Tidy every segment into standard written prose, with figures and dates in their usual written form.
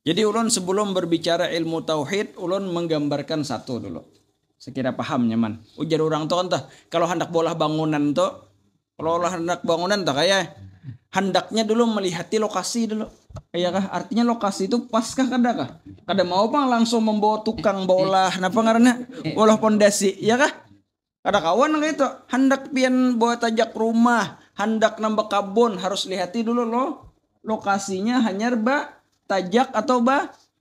Jadi ulun sebelum berbicara ilmu tauhid, ulun menggambarkan satu dulu. Sekira paham nyaman. Ujar orang tuh entah kalau hendak bolah bangunan tuh, kalau hendak bangunan tuh kayak hendaknya dulu melihati lokasi dulu. Iya kah? Artinya lokasi itu paskah kada kah? Kada mau bang langsung membawa tukang bolah, napa ngaranna? Bolah pondasi, iya kah? Kada kawan gitu. Hendak pian bawa tajak rumah, hendak nambah kabun harus lihati dulu loh. Lokasinya hanya tajak atau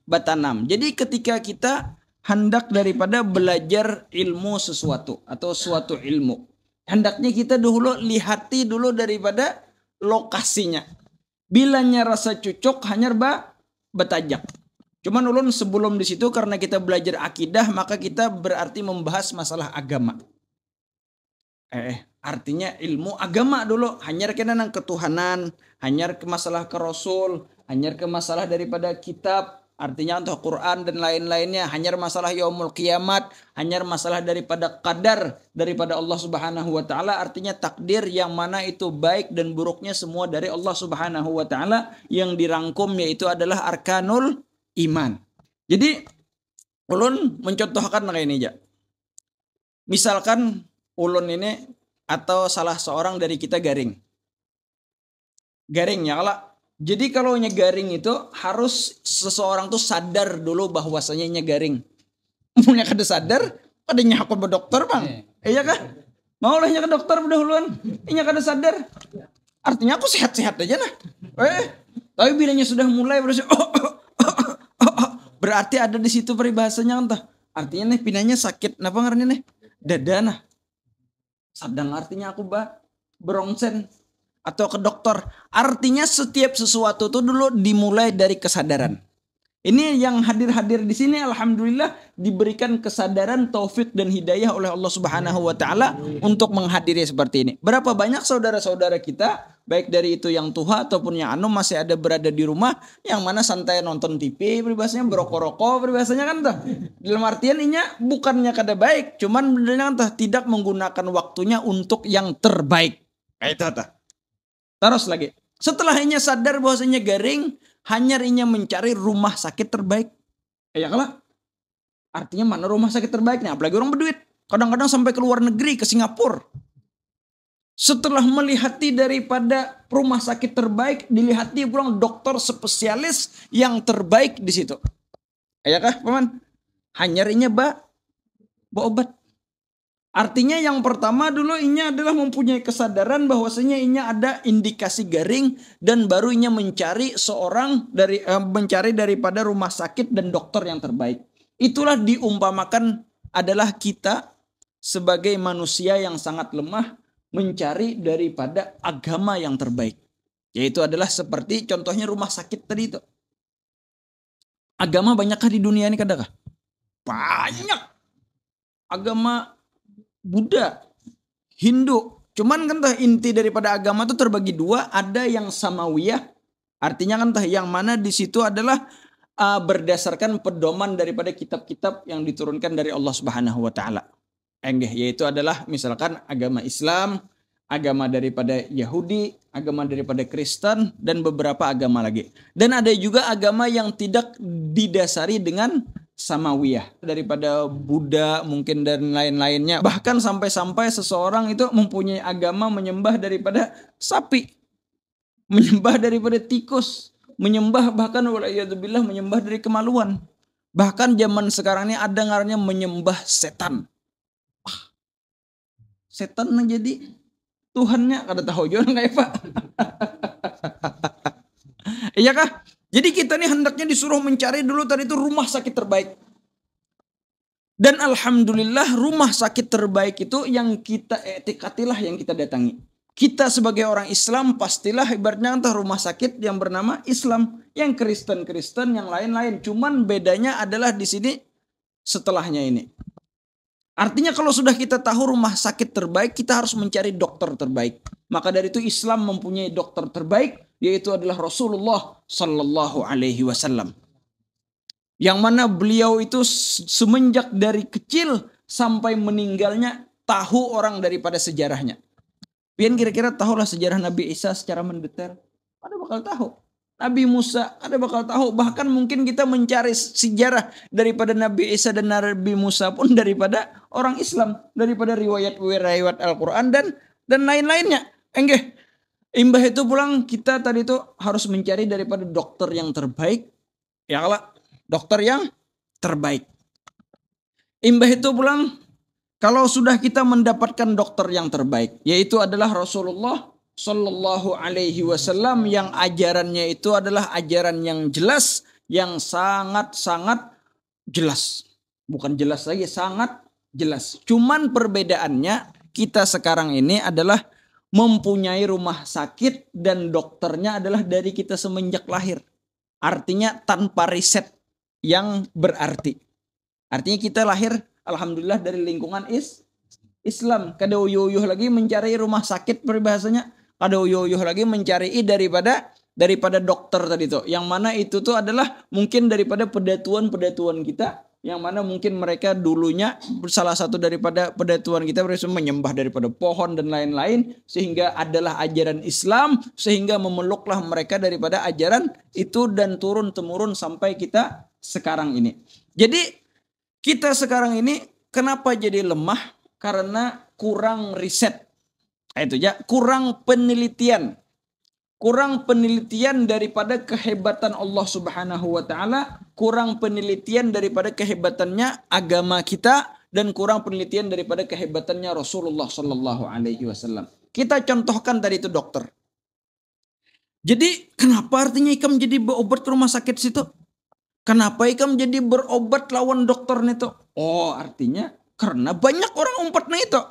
batanam. Jadi ketika kita hendak daripada belajar ilmu sesuatu atau suatu ilmu, hendaknya kita dulu lihati dulu daripada lokasinya. Bilanya rasa cocok hanya batajak. Cuman ulun sebelum di situ karena kita belajar akidah maka kita berarti membahas masalah agama. Artinya ilmu agama dulu hanya kena nang ketuhanan, hanya ke masalah ke rasul, hanya ke masalah daripada kitab, artinya untuk Quran dan lain-lainnya, hanya masalah yaumul kiamat, hanya masalah daripada qadar daripada Allah Subhanahu wa taala, artinya takdir yang mana itu baik dan buruknya semua dari Allah Subhanahu wa taala, yang dirangkum yaitu adalah arkanul iman. Jadi ulun mencontohkan kayak ini aja. Misalkan ulun ini atau salah seorang dari kita garing. Garing ya kalau jadi kalau garing itu harus seseorang tuh sadar dulu bahwasanya garing. Punya kada sadar, kada nyakut ke dokter bang. Iya kah? Mau lahnya ke dokter berdahuluan. Inya kada sadar. Artinya aku sehat-sehat aja nah. Tapi bilanya sudah mulai berarti ada di situ peribahasanya entah. Artinya nih pinanya sakit. Napa ngarannya nih? Dada nah. Sedang artinya aku berongsen atau ke dokter. Artinya setiap sesuatu itu dulu dimulai dari kesadaran. Ini yang hadir-hadir di sini alhamdulillah diberikan kesadaran, taufik dan hidayah oleh Allah Subhanahu wa taala untuk menghadiri seperti ini. Berapa banyak saudara-saudara kita baik dari itu yang tua ataupun yang masih ada berada di rumah yang mana santai nonton TV, peribahasanya berokok-rokok, peribahasanya kan tuh. Dalam artian ini bukannya kada baik, cuman benernya kan tidak menggunakan waktunya untuk yang terbaik. Kayak itu tuh. Terus lagi. Setelah inya sadar bahwasanya garing, hanya inya mencari rumah sakit terbaik. Ya kalah. Artinya mana rumah sakit terbaiknya? Apalagi orang berduit. Kadang-kadang sampai ke luar negeri, ke Singapura. Setelah melihati daripada rumah sakit terbaik, dilihati pulang dokter spesialis yang terbaik di situ. Ya kah, paman? Hanya inya obat. Artinya yang pertama dulu inya adalah mempunyai kesadaran bahwasanya inya ada indikasi garing dan baru inya mencari mencari daripada rumah sakit dan dokter yang terbaik. Itulah diumpamakan adalah kita sebagai manusia yang sangat lemah mencari daripada agama yang terbaik. Yaitu adalah seperti contohnya rumah sakit tadi itu. Agama banyakkah di dunia ini kadakah? Banyak. Agama Buddha, Hindu. Cuman kan inti daripada agama itu terbagi dua. Ada yang samawiyah. Artinya kan yang mana di situ adalah berdasarkan pedoman daripada kitab-kitab yang diturunkan dari Allah Subhanahu wa taala. Yaitu adalah misalkan agama Islam, agama daripada Yahudi, agama daripada Kristen dan beberapa agama lagi. Dan ada juga agama yang tidak didasari dengan samawiyah daripada Buddha mungkin dan lain-lainnya. Bahkan sampai-sampai seseorang itu mempunyai agama menyembah daripada sapi, menyembah daripada tikus, menyembah bahkan waliyadzubillah menyembah dari kemaluan. Bahkan zaman sekarang ini ada ngarannya menyembah setan. Setan jadi Tuhannya kada tahu juga kayak Pak. Iya kah? Jadi kita nih hendaknya disuruh mencari dulu tadi itu rumah sakit terbaik. Dan alhamdulillah rumah sakit terbaik itu yang kita etikatilah yang kita datangi. Kita sebagai orang Islam pastilah ibaratnya entah rumah sakit yang bernama Islam, yang Kristen yang lain-lain. Cuman bedanya adalah di sini setelahnya ini. Artinya kalau sudah kita tahu rumah sakit terbaik, kita harus mencari dokter terbaik. Maka dari itu Islam mempunyai dokter terbaik, yaitu adalah Rasulullah Sallallahu Alaihi Wasallam. Yang mana beliau itu semenjak dari kecil sampai meninggalnya tahu orang daripada sejarahnya. Pian kira-kira tahulah sejarah Nabi Isa secara mendetail. Pada bakal tahu. Nabi Musa, ada bakal tahu. Bahkan mungkin kita mencari sejarah daripada Nabi Isa dan Nabi Musa pun daripada orang Islam, daripada riwayat Al-Quran dan lain-lainnya. Enggak. Imbah itu pulang kita tadi itu harus mencari daripada dokter yang terbaik. Ya kalau dokter yang terbaik. Imbah itu pulang kalau sudah kita mendapatkan dokter yang terbaik, yaitu adalah Rasulullah Sallallahu Alaihi Wasallam yang ajarannya itu adalah ajaran yang jelas, yang sangat-sangat jelas. Bukan jelas lagi, sangat jelas. Cuman perbedaannya kita sekarang ini adalah mempunyai rumah sakit dan dokternya adalah dari kita semenjak lahir. Artinya tanpa riset yang berarti. Artinya kita lahir alhamdulillah dari lingkungan Islam. Kada uyuh lagi mencari rumah sakit peribahasanya. Ada uyuh lagi mencari daripada dokter tadi tuh. Yang mana itu tuh adalah mungkin daripada pedatuan kita. Yang mana mungkin mereka dulunya salah satu daripada pedatuan kita menyembah daripada pohon dan lain-lain. Sehingga adalah ajaran Islam. Sehingga memeluklah mereka daripada ajaran itu dan turun-temurun sampai kita sekarang ini. Jadi kita sekarang ini kenapa jadi lemah? Karena kurang riset. Itu ya, kurang penelitian. Kurang penelitian daripada kehebatan Allah Subhanahu wa taala, kurang penelitian daripada kehebatannya agama kita dan kurang penelitian daripada kehebatannya Rasulullah sallallahu alaihi wasallam. Kita contohkan tadi itu dokter. Jadi kenapa artinya ikam jadi berobat ke rumah sakit situ? Kenapa ikam jadi berobat lawan dokter itu? Oh, artinya karena banyak orang umpat na itu.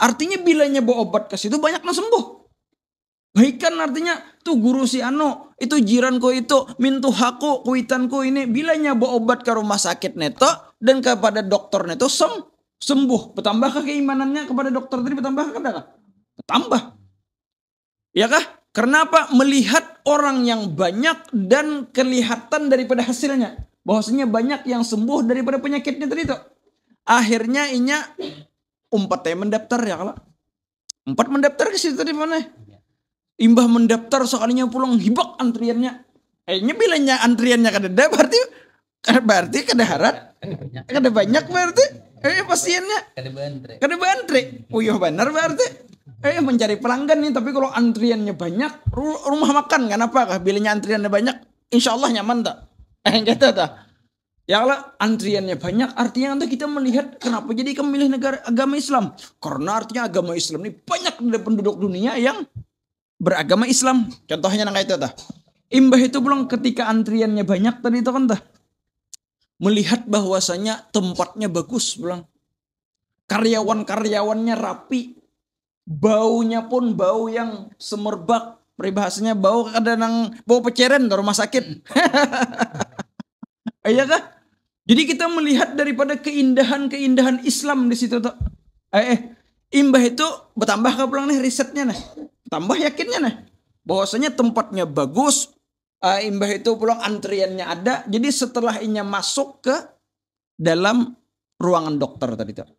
Artinya bilanya berobat ke situ banyak na sembuh. Baikan artinya tuh guru si Ano, itu jiranku itu, mintu haku, kuitanku ini bilanya berobat ke rumah sakit neto dan kepada dokter neto sembuh. Bertambahkah keimanannya kepada dokter tadi? Bertambahkah? Bertambah. Ya kah? Kenapa? Melihat orang yang banyak dan kelihatan daripada hasilnya. Bahwasanya banyak yang sembuh daripada penyakitnya tadi itu. Akhirnya inya umpatnya mendaftar ya kalau. Empat mendaftar ke situ tadi mana? Imbah mendaftar sekalinya pulang hibak antriannya. Nya bilanya antriannya kada berarti kada harat. Kada banyak berarti. Pasiennya. Kada bantre. Uyuh benar berarti. Mencari pelanggan nih, tapi kalau antriannya banyak, rumah makan kan apa? Bilanya antriannya banyak, insya Allah nyaman tak? Gitu tak? Ya kalau antriannya banyak, artinya nanti kita melihat kenapa jadi kamu milih negara agama Islam? Karena artinya agama Islam ini banyak dari penduduk dunia yang beragama Islam. Contohnya nang itu tak? Imbah itu pulang ketika antriannya banyak tadi itu kan tak? Melihat bahwasanya tempatnya bagus pulang. Karyawan-karyawannya rapi. Baunya pun bau yang semerbak. Peribahasanya bau kadang bau peceren ke rumah sakit. Iya kah? Jadi kita melihat daripada keindahan-keindahan Islam di situ tuh. Imbah itu bertambah ke pulang nih risetnya nih. Tambah yakinnya nih. Bahwasanya tempatnya bagus. Imbah itu pulang antriannya ada. Jadi setelah inya masuk ke dalam ruangan dokter tadi tuh.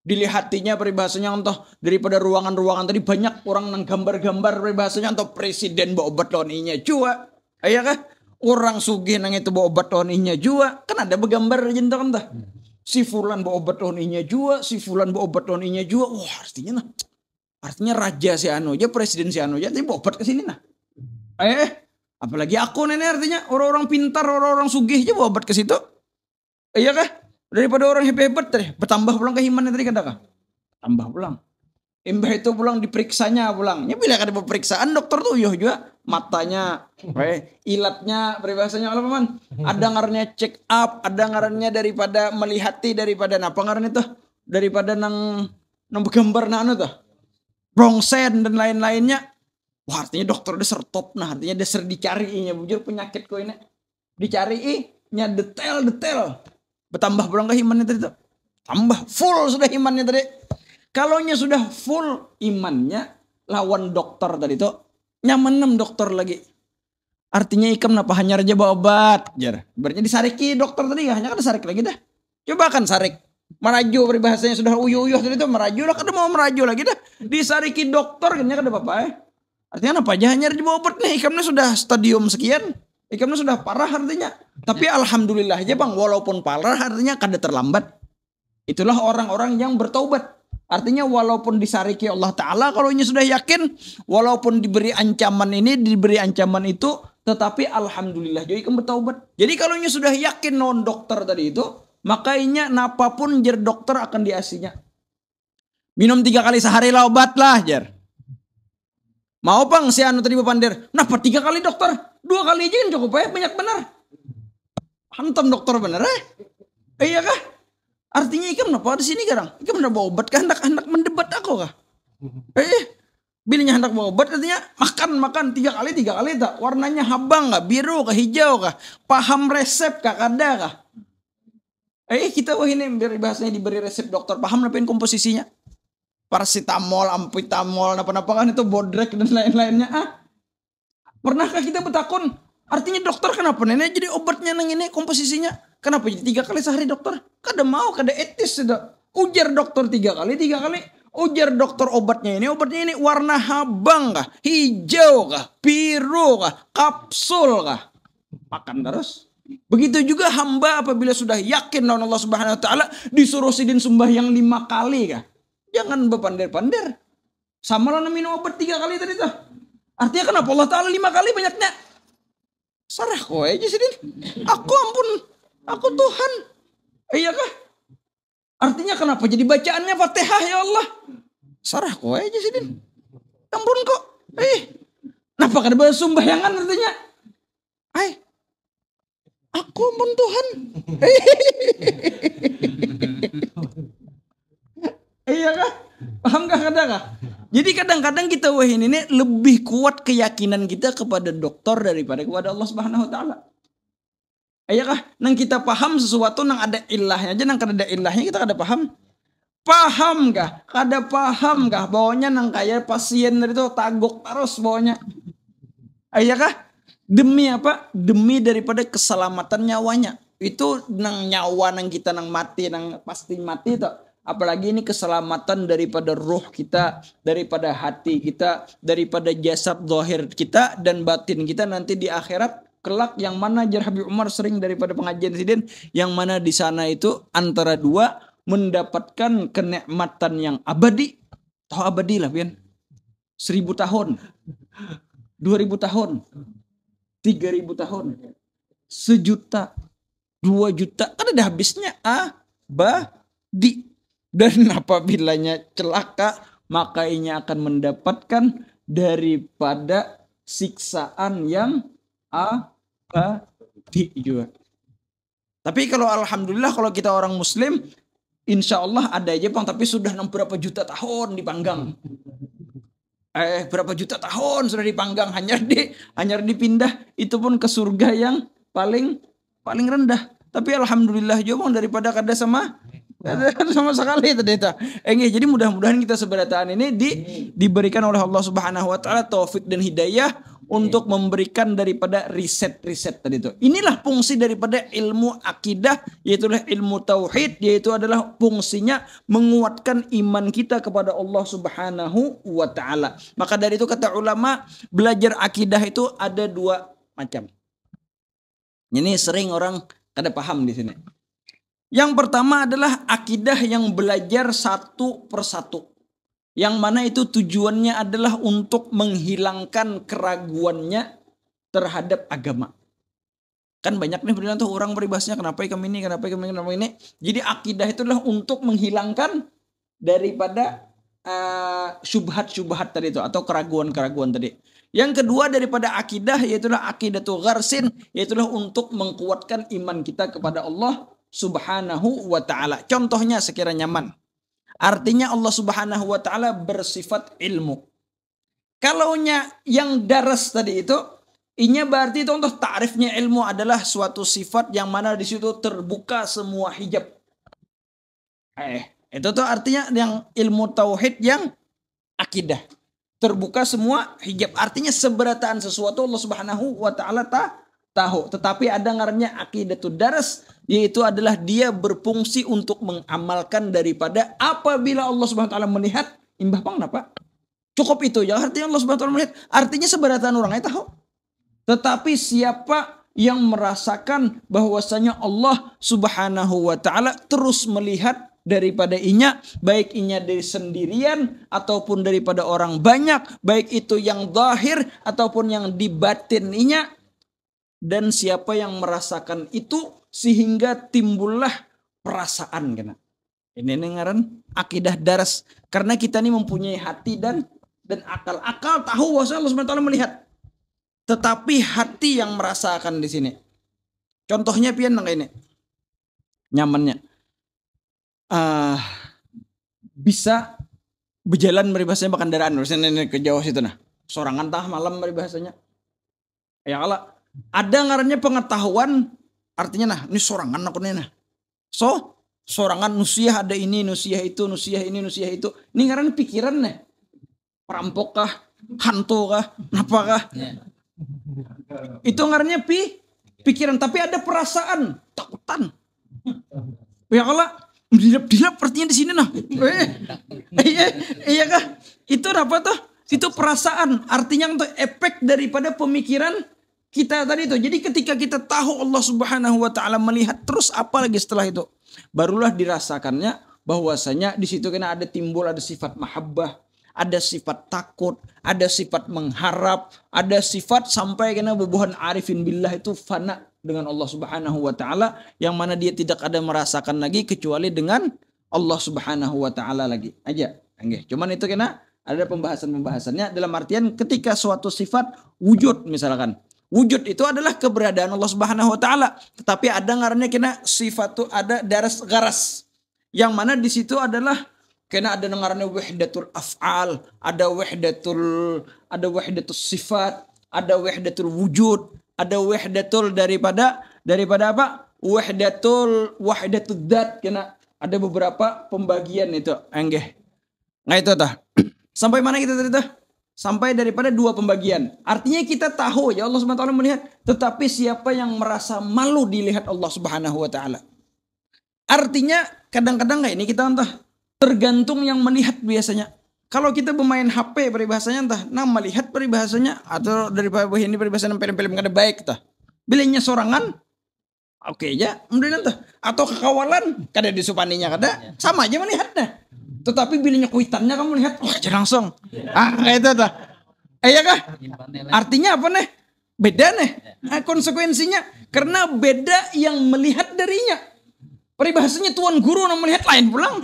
Dilihatinya peribahasanya entah daripada ruangan-ruangan tadi banyak orang nang gambar-gambar peribahasanya entah presiden bawa obat lawan inya jua. Iya kah? Orang sugih nang itu bawa obat lawan inya jua. Kan ada begambar jentak entah. Si fulan bawa obat lawan inya jua, si fulan bawa obat lawan inya jua. Wah, artinya raja si anu aja, presiden si anu aja tapi bawa obat ke sini nah. Apalagi aku nenek artinya orang-orang pintar, orang-orang sugih aja bawa obat ke situ. Iya kah? Daripada orang hebat-hebat tadi, bertambah pulang keimanannya tadi kata. Tambah pulang. Imbah itu pulang diperiksanya pulang. Ya bila ada pemeriksaan dokter tuh juga matanya, ilatnya peribahasanya apa man? Ada ngarannya check up, ada ngarannya daripada melihati daripada apa ngaran itu? Daripada nang gambar anu tuh. Brongsen dan lain-lainnya. Wah, artinya dokter udah sertop nah, artinya udah dicari bujur penyakit kok ini. Dicari nya detail. Bertambah pulang ke imannya tadi tuh. Tambah full sudah imannya tadi. Kalau sudah full imannya lawan dokter tadi tuh. Nyaman dokter lagi. Artinya ikam napa hanya aja bawa obat. Jar. Berarti disariki dokter tadi hanya kan disarik lagi dah. Coba kan sarik. Meraju peribahasanya sudah uyuh tadi tuh. Meraju lah kada mau meraju lagi dah. Disariki dokter kan kada apa-apa Artinya apa aja hanya aja bawa obat nih. Ikamnya sudah stadium sekian. Ikamnya sudah parah artinya. Tapi alhamdulillah aja bang, walaupun parah artinya kada terlambat. Itulah orang-orang yang bertaubat. Artinya walaupun disariki Allah Ta'ala, kalau ini sudah yakin, walaupun diberi ancaman ini, diberi ancaman itu, tetapi alhamdulillah jadi ikam bertaubat. Jadi kalau ini sudah yakin non dokter tadi itu, maka inya napapun jar dokter akan diasinya. Minum 3 kali sehari lah obat lah jar. Mau bang si anu tadi bapandir, napa 3 kali dokter? 2 kali aja kan cukup ya, banyak benar. Hantam dokter bener iya kah? Artinya ikam napa di sini garang? Ikam udah bawa obat kah? Hendak mendebat aku kah? Bilanya hendak bawa obat artinya makan 3 kali tak? Warnanya habang kah? Biru kah? Hijau kah? Paham resep kah? Kada kah? Kita wah ini bahasanya diberi resep dokter, paham napain komposisinya? Paracetamol, ampitamol, napa-napa kan itu bodrek dan lain-lainnya. Pernahkah kita bertakun? Artinya dokter kenapa nenek jadi obatnya nang ini komposisinya? Kenapa jadi 3 kali sehari dokter? Kada mau, kada etis sudah. Ujar dokter 3 kali. Ujar dokter obatnya ini warna habang kah? Hijau kah? Biru kah? Kapsul kah? Makan terus. Begitu juga hamba apabila sudah yakin lawan Allah Subhanahu wa taala disuruh sidin sembahyang 5 kali kah? Jangan berpandir-pandir. Sama lah minum obat 3 kali tadi tuh. Artinya kenapa Allah Ta'ala 5 kali banyaknya? Sarah kowe aja sidin. Aku ampun. Aku Tuhan. Iya kah? Artinya kenapa jadi bacaannya Fatihah ya Allah? Sarah kowe aja sidin. Ampun kok. Kenapa kada bahas sembahyangan artinya? Aku ampun Tuhan. Iya kah? Paham kah kada kah? Jadi kadang-kadang kita ini lebih kuat keyakinan kita kepada dokter daripada kepada Allah Subhanahu wa taala. Iya kah? Nang kita paham sesuatu nang ada ilahnya aja, nang kada ada ilahnya kita kada paham. Paham kah? Kada paham kah? Bawanya nang kayak pasien dari itu tagok terus bawanya. Iya kah? Demi apa? Demi daripada keselamatan nyawanya. Itu nang nyawa nang kita nang mati, nang pasti mati itu. Apalagi ini keselamatan daripada ruh kita, daripada hati kita, daripada jasad zahir kita dan batin kita nanti di akhirat kelak, yang mana jar Habib Umar sering daripada pengajian sidin, yang mana di sana itu antara dua mendapatkan kenikmatan yang abadi. Tahu abadi lah pian. 1000 tahun. 2000 tahun. 3000 tahun. 1 juta. 2 juta. Kan ada habisnya abadi. Dan apabila celaka, maka ia akan mendapatkan daripada siksaan yang abadi juga. Tapi kalau alhamdulillah kalau kita orang muslim, insya Allah ada aja bang, tapi sudah berapa juta tahun dipanggang. Berapa juta tahun sudah dipanggang, hanya dipindah itu pun ke surga yang paling rendah. Tapi alhamdulillah juga bang, daripada kada sama sekali tadi itu. Jadi mudah-mudahan kita seberataan ini diberikan oleh Allah Subhanahu wa taala taufik dan hidayah untuk memberikan daripada riset tadi itu. Inilah fungsi daripada ilmu akidah, yaitu ilmu tauhid, yaitu adalah fungsinya menguatkan iman kita kepada Allah Subhanahu wa taala. Maka dari itu kata ulama, belajar akidah itu ada 2 macam. Ini sering orang kada paham di sini. Yang pertama adalah akidah yang belajar satu persatu. Yang mana itu tujuannya adalah untuk menghilangkan keraguannya terhadap agama. Kan banyak nih benar tuh orang peribahasanya kenapa ini. Jadi akidah itu adalah untuk menghilangkan daripada syubhat-syubhat tadi itu atau keraguan-keraguan tadi. Yang kedua daripada akidah yaitulah akidatul gharsin, yaitulah untuk menguatkan iman kita kepada Allah Subhanahu wa ta'ala. Contohnya sekiranya nyaman. Artinya Allah Subhanahu wa ta'ala bersifat ilmu. Kalaunya yang daras tadi itu, inya berarti itu untuk ta'rifnya ilmu adalah suatu sifat yang mana di situ terbuka semua hijab. Itu tuh artinya yang ilmu tauhid yang akidah. Terbuka semua hijab. Artinya seberataan sesuatu Allah Subhanahu wa ta'ala tahu. Tetapi ada ngarannya akidatul daras, yaitu adalah dia berfungsi untuk mengamalkan daripada apabila Allah Subhanahu wa taala melihat imbah pang napa. Cukup itu ya artinya Allah Subhanahu wa taala melihat. Artinya seberataan orangnya tahu. Tetapi siapa yang merasakan bahwasanya Allah Subhanahu wa taala terus melihat daripada inya, baik inya dari sendirian ataupun daripada orang banyak, baik itu yang zahir ataupun yang di batin inya. Dan siapa yang merasakan itu sehingga timbullah perasaan kena. Ini ngaran akidah daras, karena kita ini mempunyai hati dan akal. Akal tahu bahwa Allah Subhanahu wa taala melihat. Tetapi hati yang merasakan di sini. Contohnya pian nang ini. Nyamannya. Bisa berjalan meribahasanya kendaraan. Misalnya ke Jawa situ nah. Sorangan tah malam meribahasanya. Ya Allah. Ada ngarannya pengetahuan. Artinya nah. Ini sorangan aku nih nah. So. Sorangan nusiah ada ini, nusiah itu, nusiah ini, nusiah itu. Ini ngarannya pikiran nih. Perampok kah? Hantu kah? Apa kah? Itu ngarannya pikiran, tapi ada perasaan, takutan. Ya Allah, dilap artinya di sini nah. Iya kah? Itu apa tuh? Itu perasaan, artinya untuk efek daripada pemikiran kita tadi itu. Jadi ketika kita tahu Allah Subhanahu wa taala melihat, terus apa lagi setelah itu? Barulah dirasakannya bahwasanya di situ kena ada timbul ada sifat mahabbah, ada sifat takut, ada sifat mengharap, ada sifat sampai kena bubuhan arifin billah itu fana dengan Allah Subhanahu wa taala, yang mana dia tidak ada merasakan lagi kecuali dengan Allah Subhanahu wa taala lagi aja. Nggih, cuman itu kena ada pembahasannya dalam artian ketika suatu sifat wujud misalkan. Wujud itu adalah keberadaan Allah Subhanahu wa taala, tetapi ada ngarannya kena sifat itu ada daras garas. Yang mana di situ adalah kena ada ngarannya wahdatul af'al, ada wahdatul sifat, ada wahdatul wujud, ada wahdatul daripada apa? Wahdatul dzat kena ada beberapa pembagian itu. Enggih. Nah itu tah. Sampai mana kita tadi tah? Sampai daripada 2 pembagian. Artinya kita tahu ya Allah Subhanahu wa taala melihat, tetapi siapa yang merasa malu dilihat Allah Subhanahu wa taala. Artinya kadang-kadang kayak ini kita entah tergantung yang melihat biasanya. Kalau kita bermain HP peribahasanya entah nah melihat peribahasanya atau daripada ini peribahasanya film-film kada baik tah. Bilanya sorangan oke ya, kemudian entah atau kekawalan kada disupaninya kada sama aja melihatnya. Tetapi bilanya kuitannya kamu lihat, wah jadi langsung. Kayak itu tuh. Iya kah? Artinya apa nih? Beda nih. Konsekuensinya. Karena beda yang melihat darinya. Peribahasanya tuan guru yang melihat lain pulang.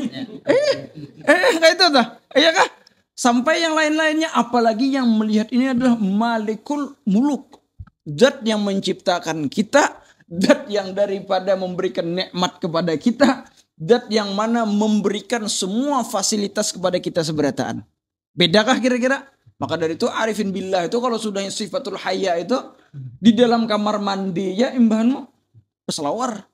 Kayak itu tuh. Iya kah? Sampai yang lain-lainnya. Apalagi yang melihat ini adalah Malikul Muluk. Zat yang menciptakan kita. Zat yang daripada memberikan nikmat kepada kita. Zat yang mana memberikan semua fasilitas kepada kita seberataan. Bedakah kira-kira? Maka dari itu arifin billah itu kalau sudah sifatul hayya itu di dalam kamar mandi ya imbahanmu peselawar.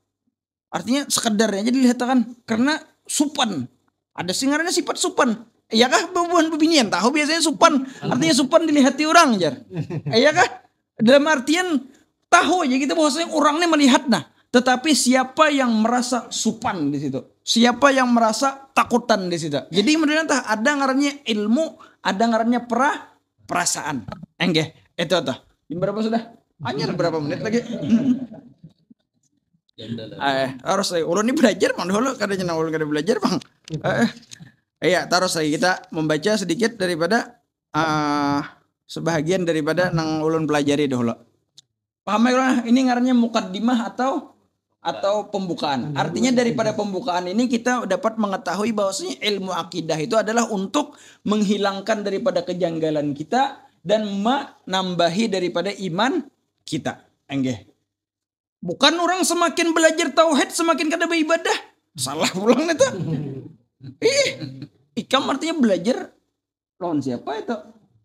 Artinya sekedarnya aja dilihatkan karena supan. Ada singarannya sifat supan. Iya kah bubuhan bebinian tahu biasanya supan. Artinya supan dilihati orang jar. Iya kah? Dalam artian tahu aja kita bahwasanya orangnya melihat nah. Tetapi siapa yang merasa supan di situ? Siapa yang merasa takutan di situ? Jadi kemudian ada ngarannya ilmu, ada ngarannya perasaan. Enggak, itu tuh. Berapa sudah? Hanya berapa menit lagi? Harus lagi. Ulun ini belajar bang dulu, kadang ulun kada belajar bang. Iya, terus lagi kita membaca sedikit daripada sebahagian daripada nang ulun pelajari dulu. Paham ya? Ini ngarannya mukaddimah atau pembukaan. Artinya daripada pembukaan ini kita dapat mengetahui bahwasanya ilmu akidah itu adalah untuk menghilangkan daripada kejanggalan kita dan menambahi daripada iman kita. Enggak. Bukan orang semakin belajar tauhid semakin kada beribadah. Salah pulang itu. Ikam artinya belajar lawan siapa itu?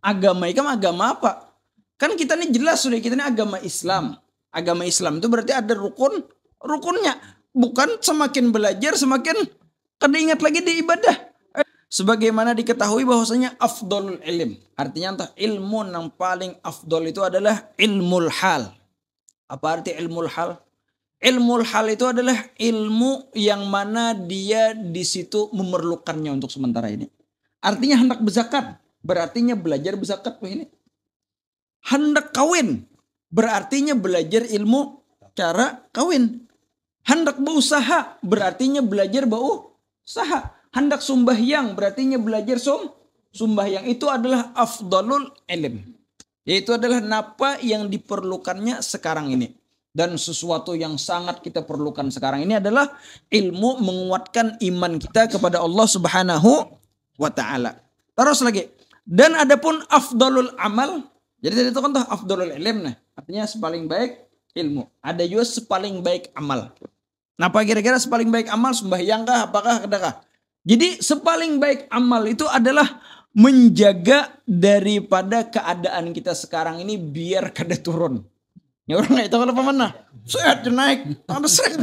Agama ikam agama apa? Kan kita ini jelas sudah kita ini agama Islam. Agama Islam itu berarti ada rukunnya. Bukan semakin belajar semakin kada ingat lagi di ibadah. Sebagaimana diketahui bahwasanya afdolul ilm. Artinya entah ilmu yang paling afdol itu adalah ilmul hal. Apa arti ilmul hal? Ilmul hal itu adalah ilmu yang mana dia di situ memerlukannya untuk sementara ini. Artinya hendak berzakat, berartinya belajar berzakat ini. Hendak kawin, berartinya belajar ilmu cara kawin. Hendak berusaha berartinya belajar berusaha. Hendak sumbahyang berartinya belajar sumbahyang. Itu adalah afdalul ilm. Yaitu adalah napa yang diperlukannya sekarang ini. Dan sesuatu yang sangat kita perlukan sekarang ini adalah ilmu menguatkan iman kita kepada Allah Subhanahu wa ta'ala. Terus lagi. Dan adapun afdalul amal. Jadi tadi itu kan tuh afdalul ilm. Nah, artinya sepaling baik ilmu. Ada juga sepaling baik amal. Napa kira-kira sepaling baik amal? Sembahyang kah? Apakah kedakah? Jadi sepaling baik amal itu adalah menjaga daripada keadaan kita sekarang ini biar kada turun. Ya orang itu kalau pemana sehat naik, ada sehat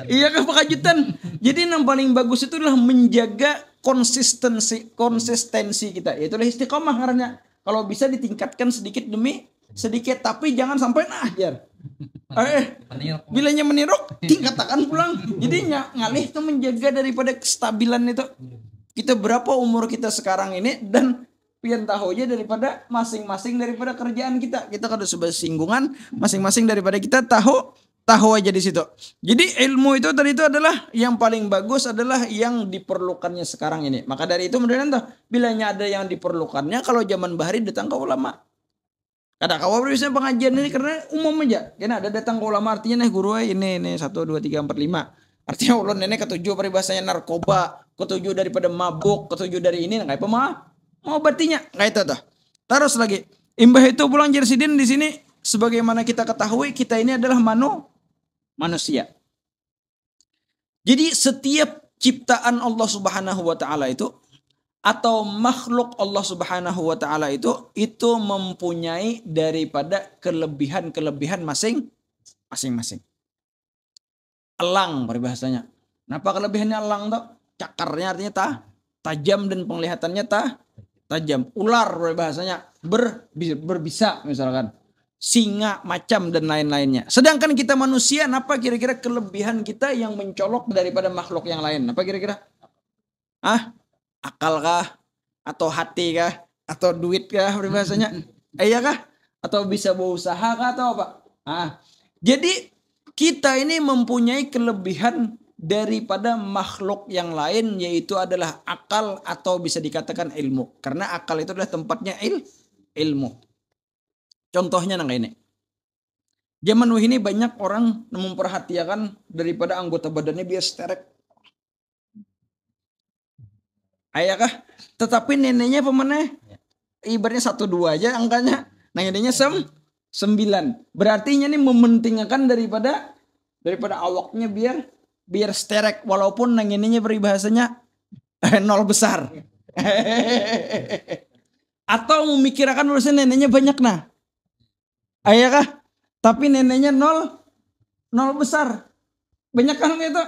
iya kah pekajutan. Jadi yang paling bagus itu adalah menjaga konsistensi kita. Itulah istiqomah karena kalau bisa ditingkatkan sedikit demi sedikit, tapi jangan sampai jar. Bilanya meniruk, tingkatkan pulang. Jadi ngalih itu menjaga daripada kestabilan itu. Kita berapa umur kita sekarang ini dan pian tahu aja daripada masing-masing daripada kerjaan kita. Kita kada sebuah singgungan masing-masing daripada kita tahu aja di situ. Jadi ilmu itu tadi itu adalah yang paling bagus adalah yang diperlukannya sekarang ini. Maka dari itu kemudian tuh bilanya ada yang diperlukannya kalau zaman bahari datang ke ulama. Kada kawa biasanya pengajian ini karena umum aja. Karena ada datang ke ulama artinya nih guru ini 1 2 3 4 5. Artinya ulun nenek ketujuh peribahasanya narkoba, ketujuh daripada mabuk, ketujuh dari ini kayak mau batinya kayak itu tuh. Terus lagi imbah itu pulang jersidin di sini sebagaimana kita ketahui kita ini adalah manusia. Jadi setiap ciptaan Allah Subhanahu wa taala itu atau makhluk Allah Subhanahu wa taala itu mempunyai daripada kelebihan-kelebihan masing-masing. Elang peribahasanya. Kenapa kelebihannya elang tuh? Cakarnya artinya tajam dan penglihatannya tajam. Ular peribahasanya berbisa misalkan. Singa macam dan lain-lainnya. Sedangkan kita manusia, apa kira-kira kelebihan kita yang mencolok daripada makhluk yang lain? Apa kira-kira? Akal kah? Atau hati kah? Atau duit kah peribahasanya? Iya kah? Atau bisa berusaha kah atau apa? Jadi kita ini mempunyai kelebihan daripada makhluk yang lain yaitu adalah akal atau bisa dikatakan ilmu. Karena akal itu adalah tempatnya ilmu. Contohnya nang ini. Zaman ini banyak orang memperhatikan daripada anggota badannya biar sterek. Ayakah? Tetapi neneknya pemenang ibaratnya 1 2 aja angkanya. Nah neneknya 9. Berarti ini mementingkan daripada awaknya biar sterek walaupun nang ininya peribahasanya 0 besar. Atau memikirkan urusan neneknya banyak nah. Ayakah? Tapi neneknya 0 besar. Banyak kan itu?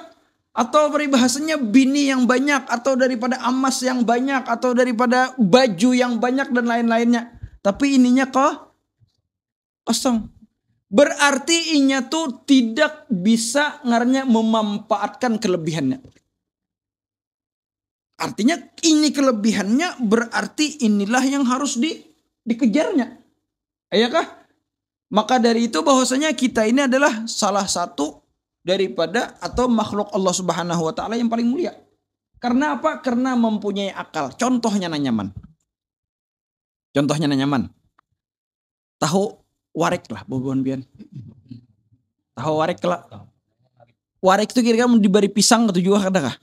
Atau peribahasanya bini yang banyak atau daripada emas yang banyak atau daripada baju yang banyak dan lain-lainnya. Tapi ininya kosong. Berarti inya tuh tidak bisa ngarannya memanfaatkan kelebihannya. Artinya ini kelebihannya berarti inilah yang harus dikejarnya. Ayakah? Maka dari itu bahwasanya kita ini adalah salah satu daripada atau makhluk Allah Subhanahu wa taala yang paling mulia. Karena apa? Karena mempunyai akal. Contohnya nyaman. Tahu warik lah boboan pian. Tahu warik lah. Warik itu kira-kira mau diberi pisang ketujuh kada kah?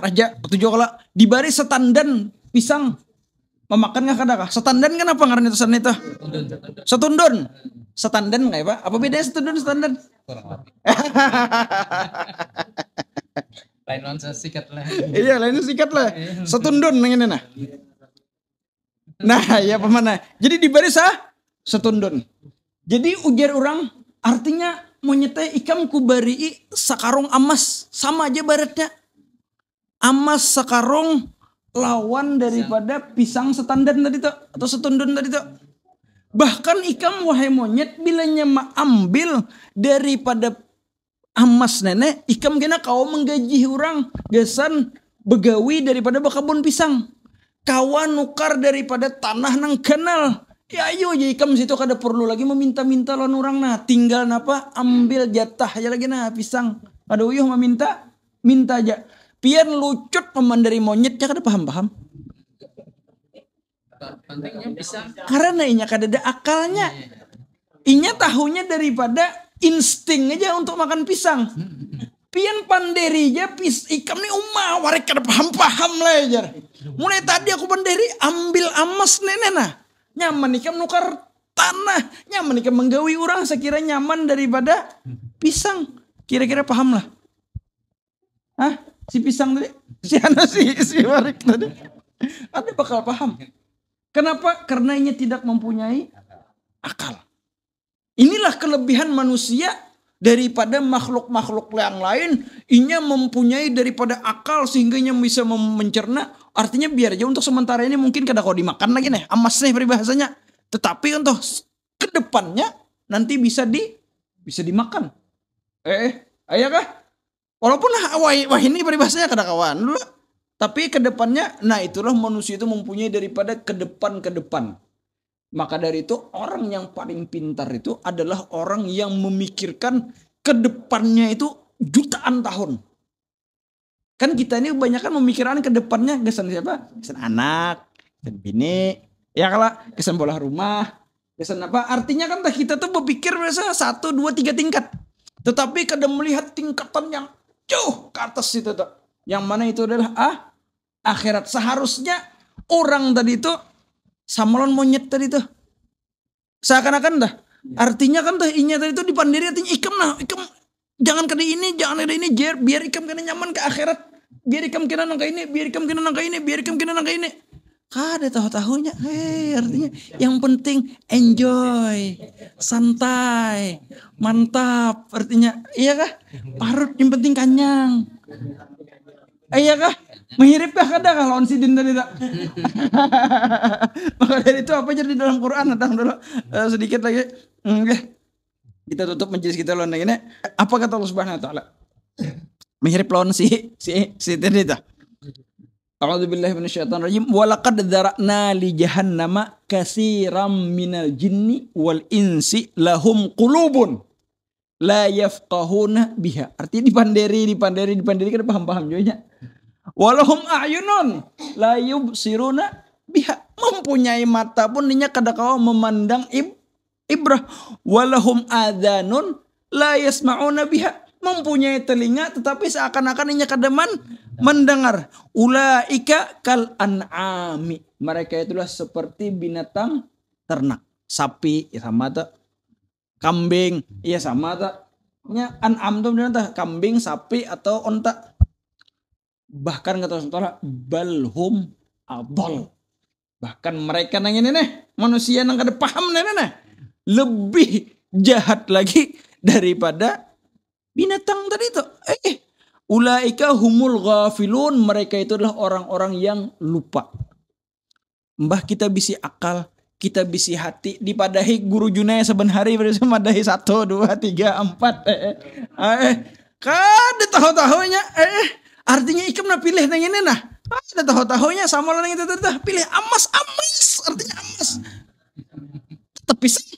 Raja ketujuh kala diberi setandan pisang. Memakan nggak kada kah? Setandan kan apa ngaran itu itu? Setundun. Setandan kayak apa? Apa bedanya setandan? Lain sikat lah. Iya, lain sikat lah. Setundun ngene nah. Nah, ya pemana. Jadi diberi setundun. Jadi ujar orang artinya monyetnya ikam kubari sakarong emas sama aja baratnya. Emas sakarong lawan daripada pisang setandan tadi tuh atau setundun tadi tuh. Bahkan ikam wahai monyet bilanya ambil daripada emas nenek, ikam kena kau menggaji orang gesan begawi daripada bakabon pisang. kawan nukar daripada tanah nang kenal. Ya ayo ya ikam situ kada perlu lagi meminta-minta lawan orang nah. Tinggal napa ambil jatah aja lagi nah pisang. Kada uyuh meminta, minta aja. Pian lucut memandiri monyetnya kada paham-paham. Pentingnya pisang. Karena inya kada ada akalnya. Inya tahunya daripada insting aja untuk makan pisang. Pian panderi aja ikam nih umah warek kada paham-paham lah aja. Mulai tadi aku panderi ambil amas nenek nah. Nyaman ikam nukar tanah. Nyaman ikam menggawi orang sekira nyaman daripada pisang. Kira-kira paham lah. Hah? Si pisang tadi? Si warek tadi? Ada bakal paham. Kenapa? Karena ini tidak mempunyai akal. Inilah kelebihan manusia daripada makhluk-makhluk yang lain. Inya mempunyai daripada akal sehingga inya bisa mencerna. Artinya biar aja untuk sementara ini mungkin kada kau dimakan lagi nih. Amas nih peribahasanya. Tetapi untuk kedepannya nanti bisa dimakan. Ayah kah? Walaupun wah ini peribahasanya kada kawan dulu. Tapi kedepannya, nah itulah manusia itu mempunyai daripada ke depan. Maka dari itu orang yang paling pintar itu adalah orang yang memikirkan kedepannya itu jutaan tahun. Kan kita ini kebanyakan memikirkan kedepannya kesan siapa? Kesan anak, kesan bini, ya kalau kesan bola rumah, kesan apa? Artinya kan kita tuh berpikir biasa 1, 2, 3 tingkat. Tetapi kadang melihat tingkatan yang jauh ke atas itu tuh. Yang mana itu adalah akhirat. Seharusnya orang tadi itu samalon monyet tadi tuh. Seakan-akan dah. Artinya kan dah inya tadi itu dipandiri artinya ikam jangan kada ini, jangan ada ini biar ikam kena nyaman ke akhirat. Biar ikam kena nangka ini, biar ikam kena nangka ini, biar ikam kena nangka ini. Kada tahu-tahunya. Artinya yang penting enjoy, santai, mantap. Artinya iya kah? Parut yang penting kanyang. Iya kah? Mirip kah kada kah lawan sidin tadi tak? Maka dari itu apa jadi dalam Quran datang dulu sedikit lagi. Kita tutup majelis kita lawan ini. Apa kata Allah Subhanahu wa taala? Mirip lawan si tadi tak? A'udzubillahi minasyaitonir rajim. Wa laqad dzara'na li jahannama katsiran minal jinni wal insi lahum qulubun la yafqahuna biha. Artinya dipanderi kada paham-paham juga. Walahum a'yunun la yubsiruna biha. Mempunyai mata pun ninya kada kau memandang ibrah. Walahum adhanun la yasma'una biha. Mempunyai telinga tetapi seakan-akan ninya kada mendengar. Ulaika kal an'ami. Mereka itulah seperti binatang ternak. Sapi ya sama tak. Kambing ya sama tak. An'am itu binatang kambing, sapi atau onta. Bahkan kata Allah balhum adol. Bahkan mereka nang ini nih manusia nang kada paham nih lebih jahat lagi daripada binatang tadi itu. Ulaika humul ghafilun. Mereka itu adalah orang-orang yang lupa. Mbah kita bisi akal, kita bisi hati, dipadahi guru Junai saben hari bersama madahi 1, 2, 3, 4. Kada tahu-tahunya artinya ikam na pilih nang ini nah. Ada tahu-tahunya sama orang itu pilih amas artinya amas. Tetap pisang.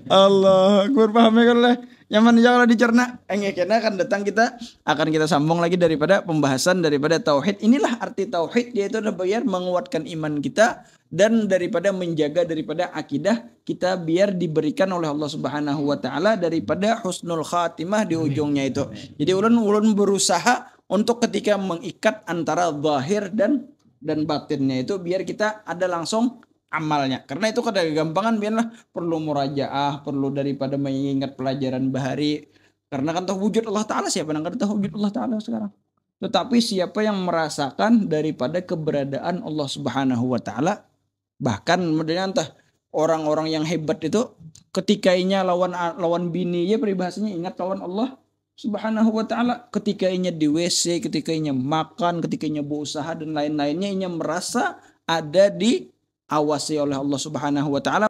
Allah, aku paham ya lah. Nyaman jauh lah dicerna. Kena akan datang kita sambung lagi daripada pembahasan daripada tauhid. Inilah arti tauhid, yaitu adalah menguatkan iman kita dan daripada menjaga daripada akidah kita biar diberikan oleh Allah Subhanahu wa taala daripada husnul khatimah di ujungnya itu. Jadi ulun berusaha untuk ketika mengikat antara zahir dan batinnya itu biar kita ada langsung amalnya. Karena itu kada gampangan biarlah perlu murajaah, perlu daripada mengingat pelajaran bahari. Karena kan tahu wujud Allah Ta'ala, siapa yang tahu wujud Allah Ta'ala sekarang. Tetapi siapa yang merasakan daripada keberadaan Allah Subhanahu wa Ta'ala. Bahkan entah orang-orang yang hebat itu ketika inya lawan bini ya peribahasanya ingat lawan Allah Subhanahu wa Ta'ala. Ketika inya di WC, ketika inya makan, ketika inya berusaha dan lain-lainnya, inya merasa ada di awasi oleh Allah Subhanahu wa taala.